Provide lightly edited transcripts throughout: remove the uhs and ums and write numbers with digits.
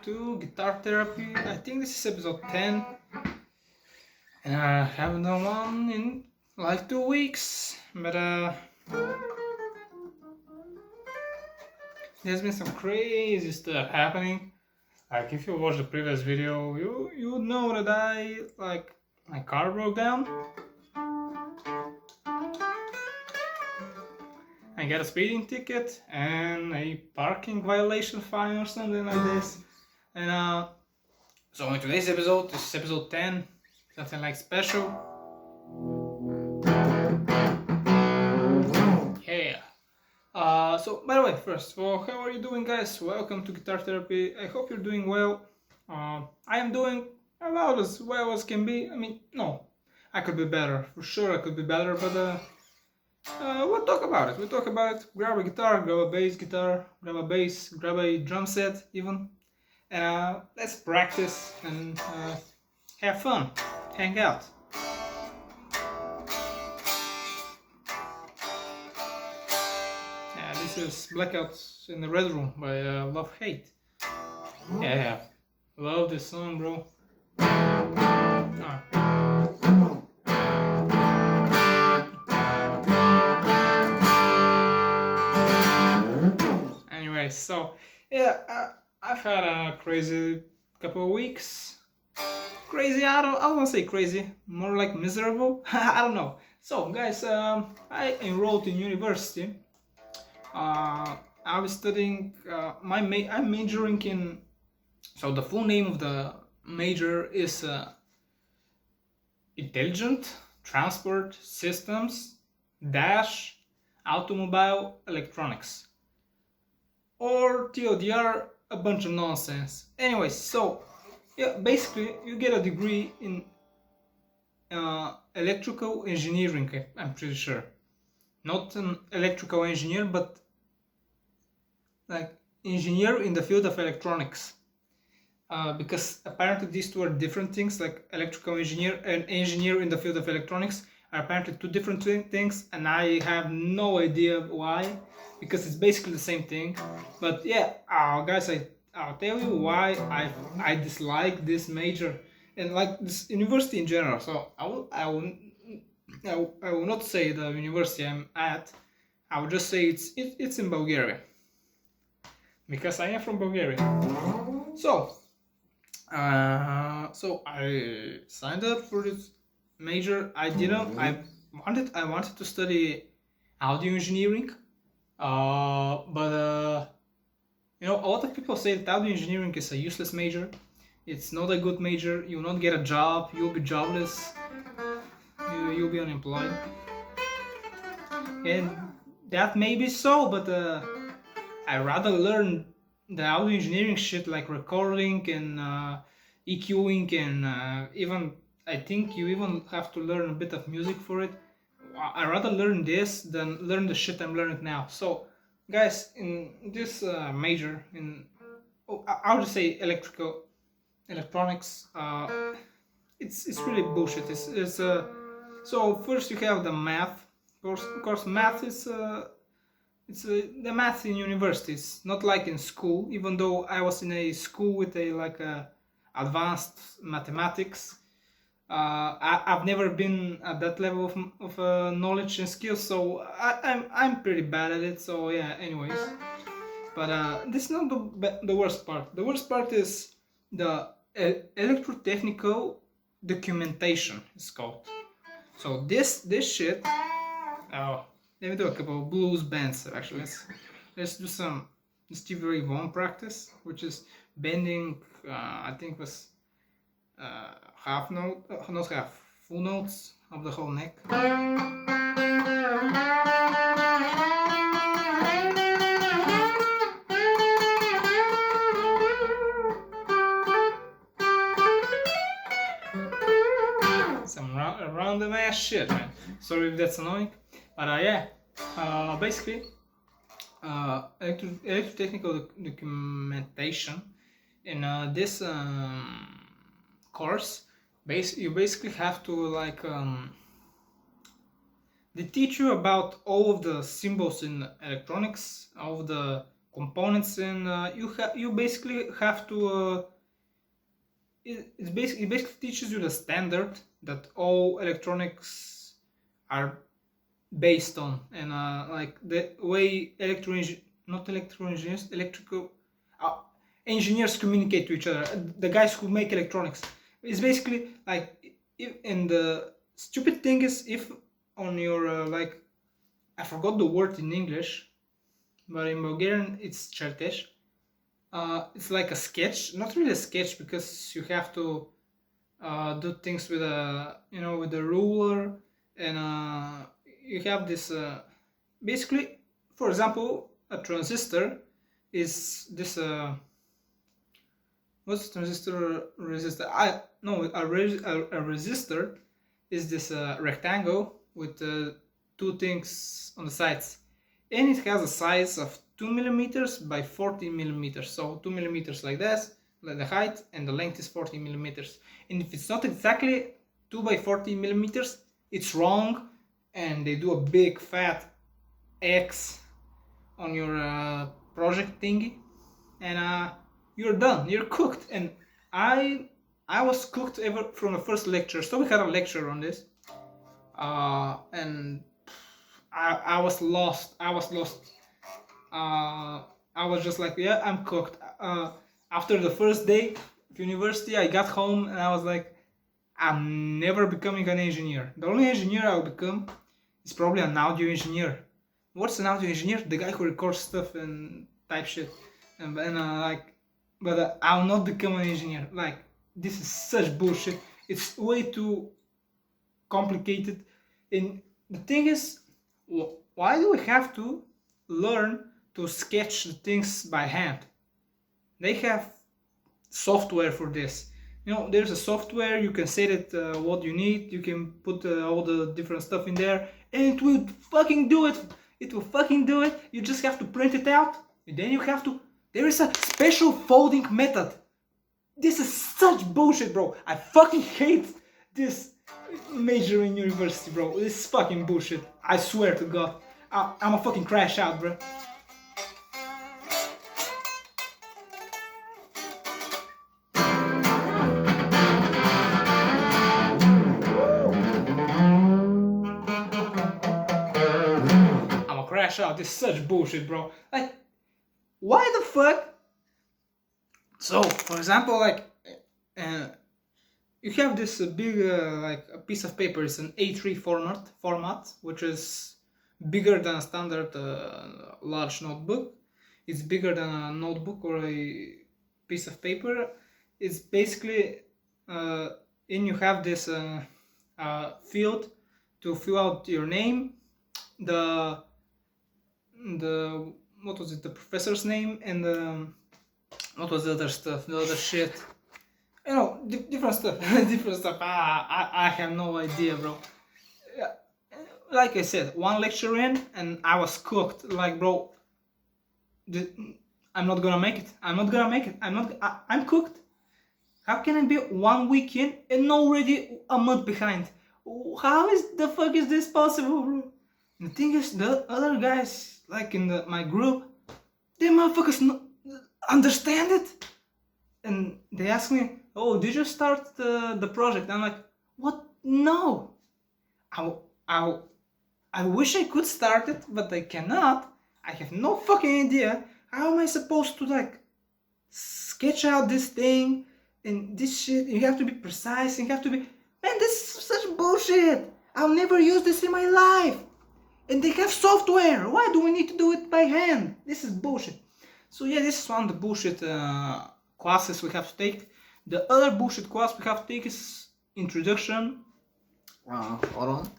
to Guitar Therapy. I think this is episode 10, and I haven't done one in like 2 weeks, but there's been some crazy stuff happening. Like if you watch the previous video, you would know that my car broke down. I got a speeding ticket and a parking violation fine or something like this. And so in today's episode, this is episode 10, something like special. Yeah. So by the way, first of all, how are you doing, guys? Welcome to Guitar Therapy. I hope you're doing well. I am doing about as well as can be. I mean, no, I could be better. For sure I could be better, but we'll talk about it. We'll talk about it. Grab a guitar, grab a bass guitar, grab a bass, grab a drum set even. And let's practice and have fun, hang out. Yeah, this is Blackouts in the Red Room by Love Hate. Yeah, love this song, bro. Anyway, so yeah, I've had a crazy couple of weeks. Crazy, I don't want to say crazy, more like miserable. I don't know. So guys, I enrolled in university. I was studying I'm majoring in, so the full name of the major is Intelligent Transport Systems dash Automobile Electronics, or TLDR, a bunch of nonsense. Anyways, so yeah, basically you get a degree in electrical engineering, I'm pretty sure. Not an electrical engineer, but like engineer in the field of electronics. Because apparently these two are different things, like electrical engineer and engineer in the field of electronics are apparently two different things, and I have no idea why, because it's basically the same thing. But yeah, guys, I'll tell you why I dislike this major and like this university in general. So I will not say the university I'm at. I will just say it's in Bulgaria, because I am from Bulgaria. So I signed up for this major. I wanted to study audio engineering, but you know, a lot of people say that audio engineering is a useless major. It's not a good major. You'll not get a job. You'll be jobless. You'll be unemployed. And that may be so, but I rather learn the audio engineering shit, like recording and EQing, and even I think you even have to learn a bit of music for it. I rather learn this than learn the shit I'm learning now. So guys, in this major, I'll just say electronics, it's really bullshit. It's so first you have the math. Of course, math is the math in university. It's not like in school. Even though I was in a school with a advanced mathematics, I've never been at that level of knowledge and skills. So I'm pretty bad at it. So yeah. Anyways, but this is not the worst part. The worst part is the electrotechnical documentation. It's called. So this shit. Oh, let me do a couple of blues bands. Actually, let's do some Stevie Ray Vaughan practice, which is bending. I think was half note, not half, full notes of the whole neck. Some random ass shit, man. Sorry if that's annoying, but yeah. Basically, electrotechnical documentation in this course, you basically have to they teach you about all of the symbols in electronics, all of the components, and you basically have to. It basically teaches you the standard that all electronics are based on, and like the way not electrical engineers, electrical uh, engineers communicate to each other. The guys who make electronics. It's basically like, if, and the stupid thing is, if on your like, I forgot the word in English, but in Bulgarian it's chertesh. It's like a sketch, not really a sketch, because you have to do things with a, with a ruler, and you have this basically, for example, a transistor is this what's transistor resistor? I no a resistor is this rectangle with two things on the sides, and it has a size of 2 millimeters by 14 millimeters. So 2 millimeters like this, like the height, and the length is 14 millimeters. And if it's not exactly 2 by 14 millimeters, it's wrong, and they do a big fat X on your project thingy, and you're done. You're cooked. And I was cooked ever from the first lecture. So we had a lecture on this, and I was lost. I was lost. I was just like, yeah, I'm cooked. After the first day of university, I got home and I was like, I'm never becoming an engineer. The only engineer I'll become is probably an audio engineer. What's an audio engineer? The guy who records stuff and type shit. But I'll not become an engineer. Like, this is such bullshit. It's way too complicated. And the thing is, why do we have to learn to sketch the things by hand? They have software for this. There's a software, you can set it what you need, you can put all the different stuff in there, and it will fucking do it. It will fucking do it. You just have to print it out, and then you have to. There is a special folding method. This is such bullshit, bro. I fucking hate this major in university, bro. This is fucking bullshit. I swear to God. I'm a fucking crash out, bro. Out. This is such bullshit, bro. Like, why the fuck? So, for example, like, you have this big, like, a piece of paper. It's an A3 format, which is bigger than a standard large notebook. It's bigger than a notebook or a piece of paper. It's basically, and you have this field to fill out your name, the what was it, the professor's name, and what was the other stuff, the other shit, different stuff. Different stuff. I have no idea, bro. Like I said, one lecture in and I was cooked. Like, bro, I'm not gonna make it. I'm cooked. How can I be 1 week in and already a month behind? How is the fuck is this possible, bro? And the thing is, the other guys, like in my group, they motherfuckers understand it. And they ask me, oh, did you start the project? I'm like, what? No. I wish I could start it, but I cannot. I have no fucking idea. How am I supposed to, like, sketch out this thing and this shit? You have to be precise, you have to be... Man, this is such bullshit. I'll never use this in my life. And they have software. Why do we need to do it by hand? This is bullshit. So yeah, this is one of the bullshit classes we have to take. The other bullshit class we have to take is Introduction. Hold on.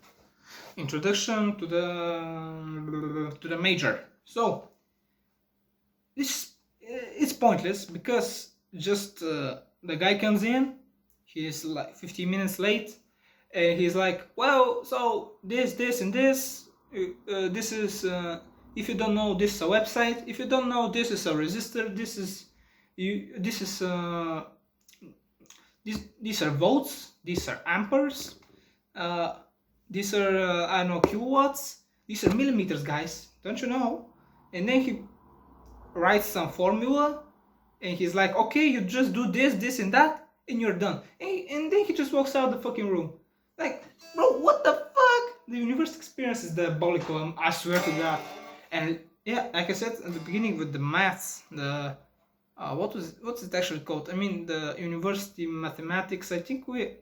Introduction to the major. So this it's pointless because just the guy comes in, he's like 15 minutes late, and he's like, well, so this and this. This is if you don't know, this is a website. If you don't know, this is a resistor. These are volts. These are amperes. These are I don't know, kilowatts. These are millimeters, guys. Don't you know? And then writes some formula, and he's like, okay, you just do this, this, and that, and you're done. And then he just walks out the fucking room. Like, bro, what the fuck? The university experience is diabolical, I swear to God. And yeah, like I said at the beginning with the maths, the what's it actually called? I mean, the university mathematics. I think we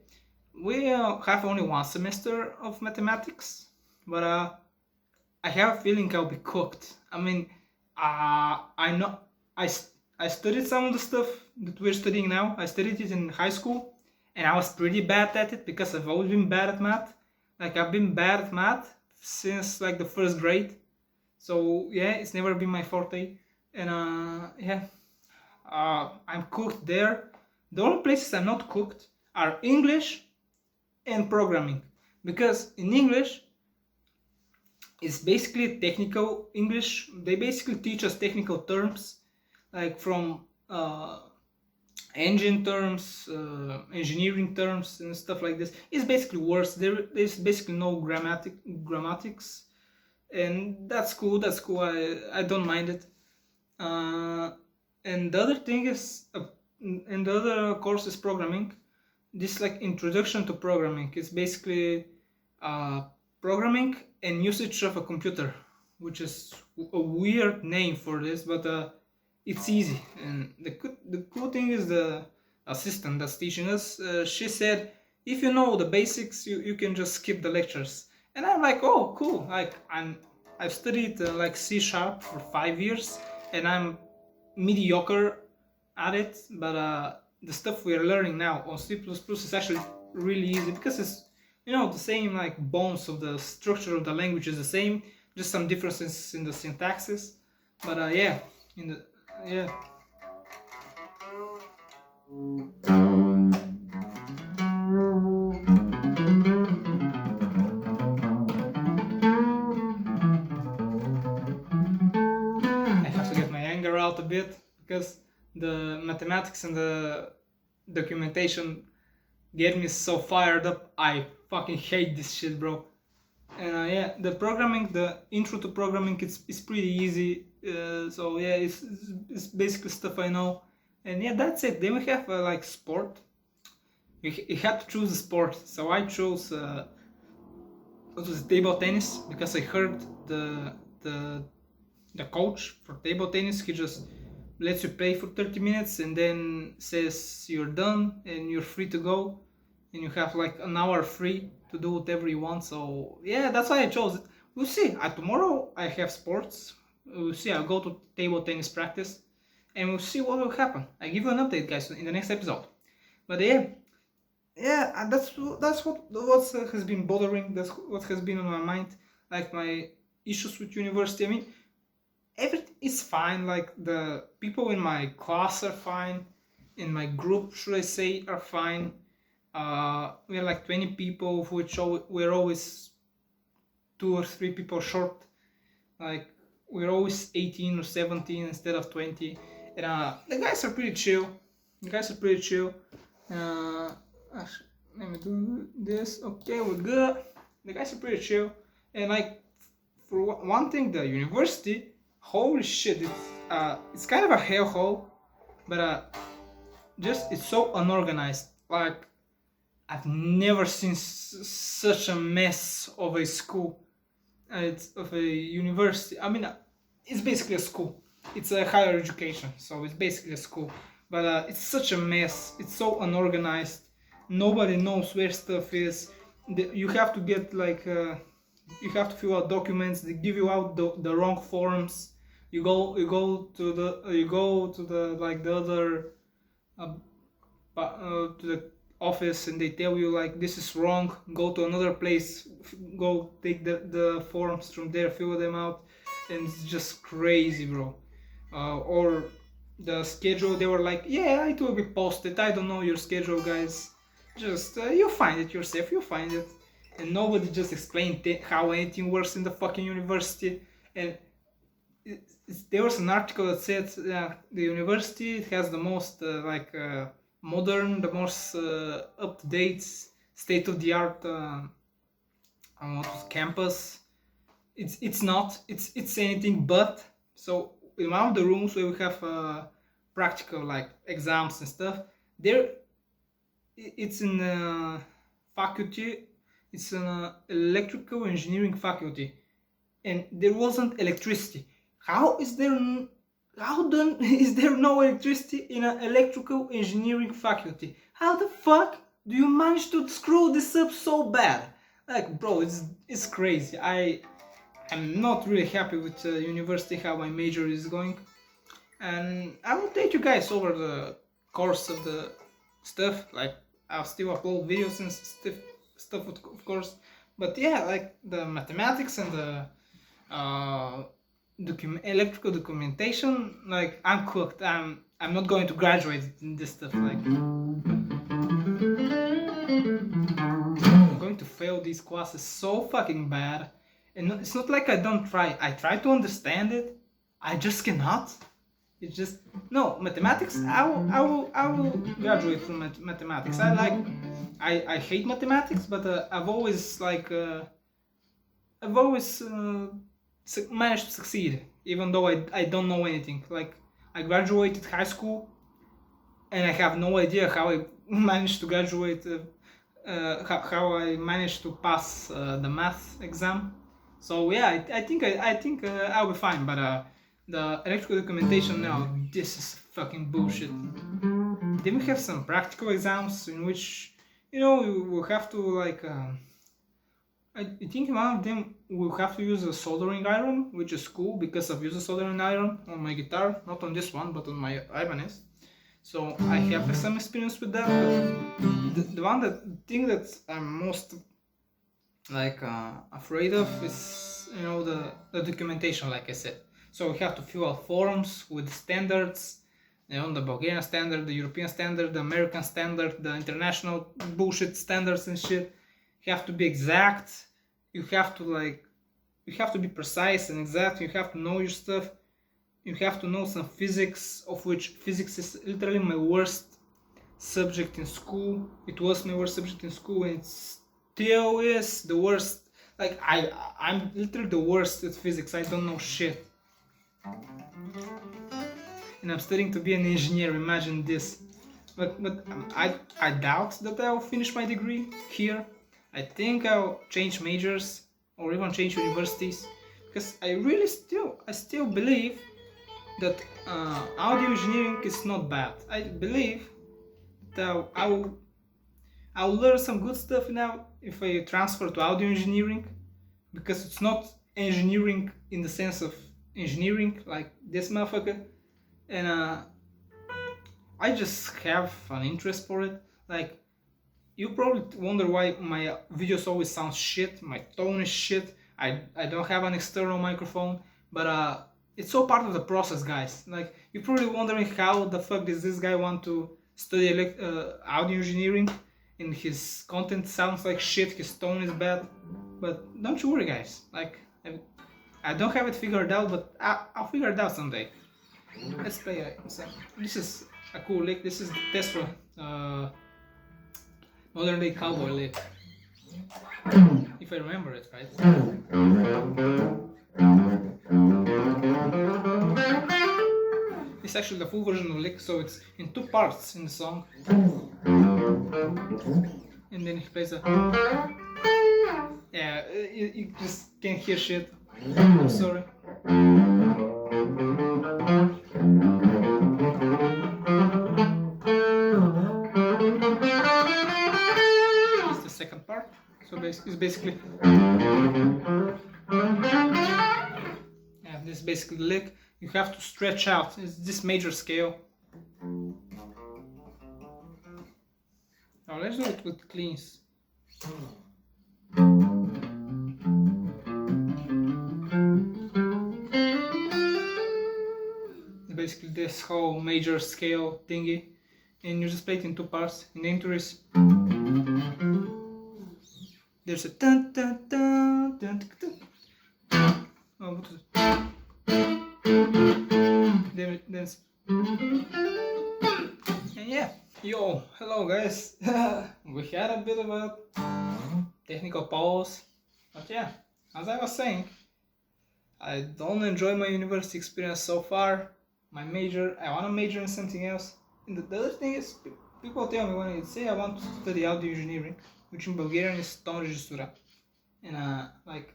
have only one semester of mathematics, but I have a feeling I'll be cooked. I mean, I know I studied some of the stuff that we're studying now. I studied it in high school, and I was pretty bad at it because I've always been bad at math. Like I've been bad at math since like the first grade. So yeah, it's never been my forte, and yeah, I'm cooked there. The only places I'm not cooked are English and programming, because in English it's basically technical English. They basically teach us technical terms, like from engine terms, engineering terms, and stuff like this. It's basically worse. There's basically no grammatics, and that's cool. That's cool. I don't mind it. Uh, and the other thing is, and the other course is programming. This like introduction to programming. It's basically uh, programming and usage of a computer, which is a weird name for this, but it's easy. And the cool thing is the assistant that's teaching us. She said, if you know the basics, you can just skip the lectures. And I'm like, oh, cool. Like I've studied like C# for 5 years, and I'm mediocre at it. But the stuff we're learning now on C++ is actually really easy, because it's, you know, the same like bones of the structure of the language is the same, just some differences in the syntaxes. But yeah, in the yeah. I have to get my anger out a bit, because the mathematics and the documentation get me so fired up. I fucking hate this shit, bro. And yeah, the programming, the intro to programming, it's pretty easy. So yeah, it's basically stuff I know. And yeah, that's it. Then we have like sport. You had to choose a sport, so I chose it was table tennis, because I heard the the coach for table tennis, he just lets you play for 30 minutes and then says you're done and you're free to go, and you have like an hour free to do whatever you want. So yeah, that's why I chose it. We'll see. Tomorrow I have sports. We'll see. I'll go to table tennis practice, and we'll see what will happen. I give you an update, guys, in the next episode. But yeah, and that's what has been bothering. That's what has been on my mind. Like my issues with university. I mean, everything is fine. Like the people in my class are fine. In my group, should I say, are fine. We're like 20 people, of which we're always 2 or 3 people short. Like we're always 18 or 17 instead of 20. And the guys are pretty chill. Actually, let me do this. Okay, we're good. The guys are pretty chill. And like, for one thing, the university, holy shit, it's kind of a hellhole, but just it's so unorganized. Like I've never seen such a mess of a school. It's of a university. I mean, it's basically a school. It's a higher education, so it's basically a school. But it's such a mess. It's so unorganized. Nobody knows where stuff is. You have to get like you have to fill out documents. They give you out the wrong forms. You go to the like the other to the office, and they tell you like this is wrong. Go to another place. Go take the forms from there. Fill them out, and it's just crazy, bro. Or the schedule, they were like, yeah, it will be posted. I don't know your schedule, guys. Just you find it yourself. You find it, and nobody just explained how anything works in the fucking university. And there was an article that said the university has the most modern, the most up to date, state of the art campus. It's not. It's anything but. So in one of the rooms where we have practical like exams and stuff, there it's in faculty. It's an electrical engineering faculty, and there wasn't electricity. How is there? How then is there no electricity in an electrical engineering faculty? How the fuck do you manage to screw this up so bad? Like, bro, it's crazy. I'm not really happy with university, how my major is going, and I will take you guys over the course of the stuff. Like, I'll still upload videos and stuff of course, but yeah, like the mathematics and the electrical documentation, like I'm cooked. I'm not going to graduate in this stuff. Like, I'm going to fail these classes so fucking bad. And it's not like I don't try. I try to understand it. I just cannot. It's just no mathematics. I will graduate from mathematics. I hate mathematics, but I've always managed to succeed, even though I don't know anything. Like, I graduated high school, and I have no idea how I managed to graduate. How I managed to pass the math exam. So yeah, I think I'll be fine. But the electrical documentation now, this is fucking bullshit. Then we have some practical exams in which you will have to like. I think in one of them we'll have to use a soldering iron, which is cool because I've used a soldering iron on my guitar, not on this one, but on my Ibanez. So I have some experience with that. But the thing that I'm most like afraid of is the documentation, like I said. So we have to fill out forms with standards, the Bulgarian standard, the European standard, the American standard, the international bullshit standards and shit. You have to be exact. You have to be precise and exact. You have to know your stuff. You have to know some physics, of which physics is literally my worst subject in school. It was my worst subject in school, and it still is the worst. Like, I'm literally the worst at physics. I don't know shit. And I'm studying to be an engineer. Imagine this. But I doubt that I'll finish my degree here. I think I'll change majors or even change universities, because I still believe that audio engineering is not bad. I believe that I'll learn some good stuff now if I transfer to audio engineering, because it's not engineering in the sense of engineering like this motherfucker, and I just have an interest for it. Like, you probably wonder why my videos always sound shit, my tone is shit, I don't have an external microphone, but it's all part of the process, guys. Like, you're probably wondering how the fuck does this guy want to study audio engineering and his content sounds like shit, his tone is bad. But don't you worry, guys. Like, I don't have it figured out, but I'll figure it out someday. Let's play it. This is a cool lick. This is the Tesla modern day cowboy lick, if I remember it right. It's actually the full version of the lick, so it's in two parts in the song. And then he plays a... Yeah, you just can't hear shit. I'm sorry. It's the second part. So it's basically... Yeah, this is basically the lick. You have to stretch out. It's this major scale. Now let's do it with cleans. It's basically this whole major scale thingy, and you just play it in two parts. In the intro is there's a dun dun dun dun dun dun. Oh, what is it? There's and yeah, yo, hello guys. We had a bit of a technical pause, but yeah, as I was saying, I don't enjoy my university experience so far. My major, I want to major in something else. And the other thing is, people tell me when I say I want to study audio engineering, which in Bulgarian is ton registura. And like,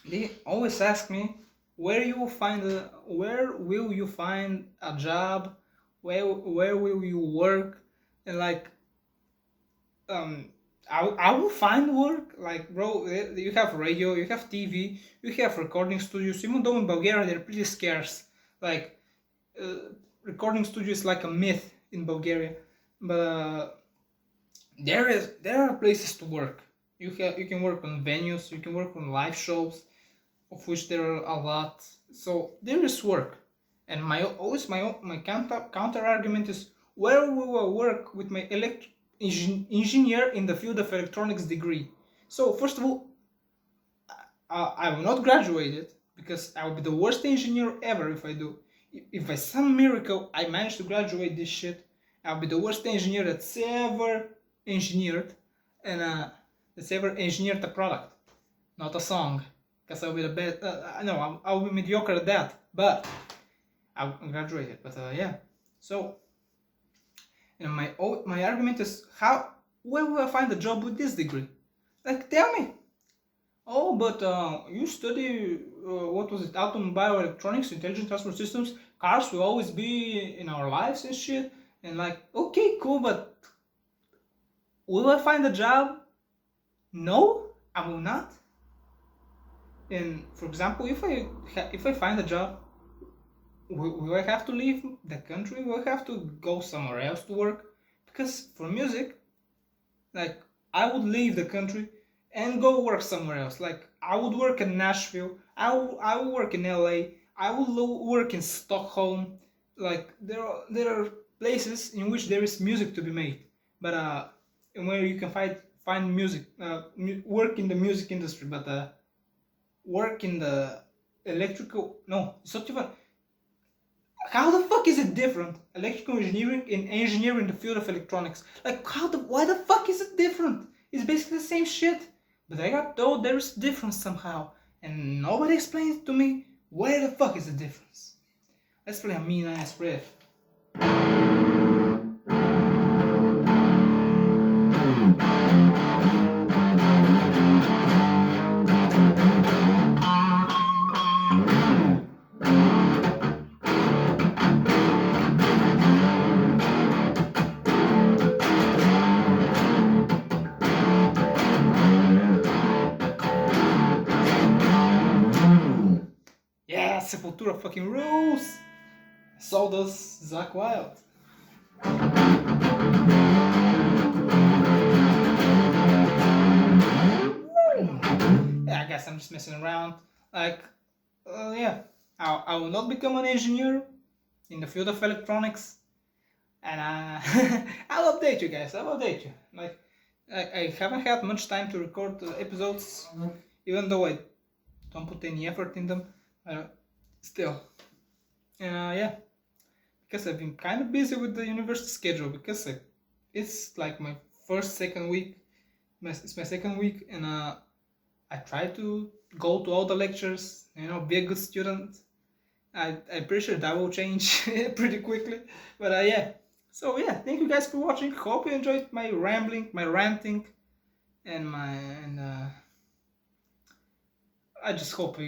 they always ask me where will you find a job, where will you work, and like um I will find work. Like, bro, you have radio, you have TV, you have recording studios. Even though in Bulgaria they're pretty scarce, like recording studio is like a myth in Bulgaria, but there are places to work. You can work on venues, you can work on live shows, of which there are a lot. So there is work, and my counter argument is, where will I work with my engineer in the field of electronics degree? So first of all, I will not graduate it because I will be the worst engineer ever if I do. If by some miracle I manage to graduate this shit, I'll be the worst engineer that's ever engineered, and that's ever engineered a product, not a song, because I'll be the best. No, I'll be mediocre at that, but I'll graduate it. But yeah, so my argument is, where will I find a job with this degree? Like, tell me. Oh, but you study what was it? Automobile electronics, intelligent transport systems. Cars will always be in our lives and shit. And like, okay, cool, but will I find a job? No, I will not. And for example, if I find a job, will I have to leave the country? Will I have to go somewhere else to work? Because for music, like, I would leave the country and go work somewhere else. Like, I would work in Nashville. I will work in LA. I will work in Stockholm. Like, there are places in which there is music to be made, but where you can find music, work in the music industry, but work in the electrical. No, it's not even. How the fuck is it different? Electrical engineering and engineering in the field of electronics. Like, why the fuck is it different? It's basically the same shit. But I got told there is difference somehow. And nobody explains to me where the fuck is the difference. Let's play a mean ass riff. Sepultura fucking rules! So does Zakk Wylde. Yeah, I guess I'm just messing around. Like, yeah, I will not become an engineer in the field of electronics, and I'll update you guys. I'll update you. Like, I haven't had much time to record episodes, even though I don't put any effort in them. Still, yeah, because I've been kind of busy with the university schedule, because it's like my second week, it's my second week, and I try to go to all the lectures, be a good student. I'm pretty sure that will change pretty quickly, but yeah. So yeah, thank you guys for watching. Hope you enjoyed my rambling, my ranting, and I just hope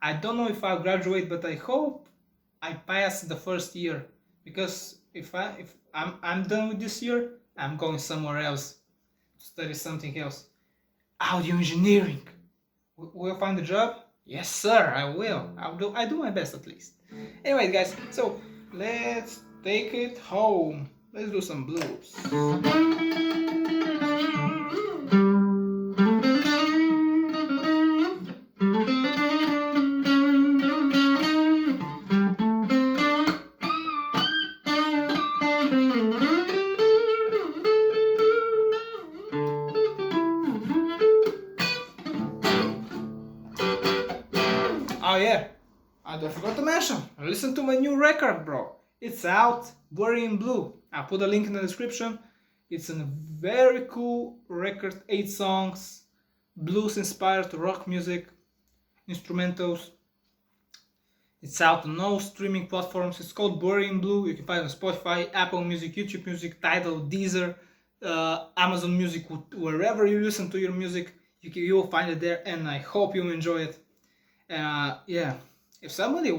I don't know if I'll graduate, but I hope I pass the first year, because if I'm done with this year, I'm going somewhere else to study something else. Audio engineering. Will I find a job? Yes, sir, I will. I do my best at least. Anyway, guys, so let's take it home. Let's do some blues. Oh yeah, I forgot to mention, listen to my new record, bro. It's out, Blurry in Blue. I'll put a link in the description. It's a very cool record, 8 songs, blues inspired rock music. instrumentals. It's out on all streaming platforms. It's called Blurry in Blue. You can find it on Spotify, Apple Music, YouTube Music, Tidal, Deezer, Amazon Music, wherever you listen to your music. You will find it there, and I hope you enjoy it. Yeah, if somebody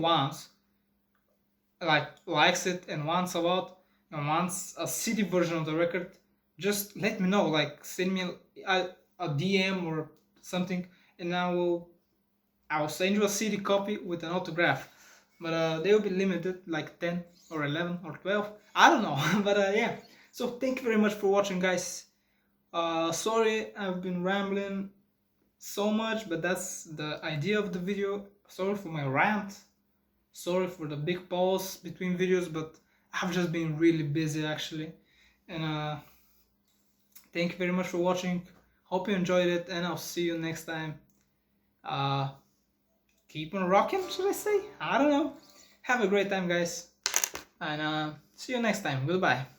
likes it and wants a lot and wants a CD version of the record, just let me know. Like send me a DM or something, and I will send you a CD copy with an autograph. But they will be limited, like 10 or 11 or 12. I don't know. But yeah. So thank you very much for watching, guys. Sorry I've been rambling so much, but that's the idea of the video. Sorry for my rant. Sorry for the big pause between videos, but I've just been really busy actually. And thank you very much for watching. Hope you enjoyed it, and I'll see you next time. Uh, keep on rocking, should I say? I don't know. Have a great time, guys, and see you next time. Goodbye.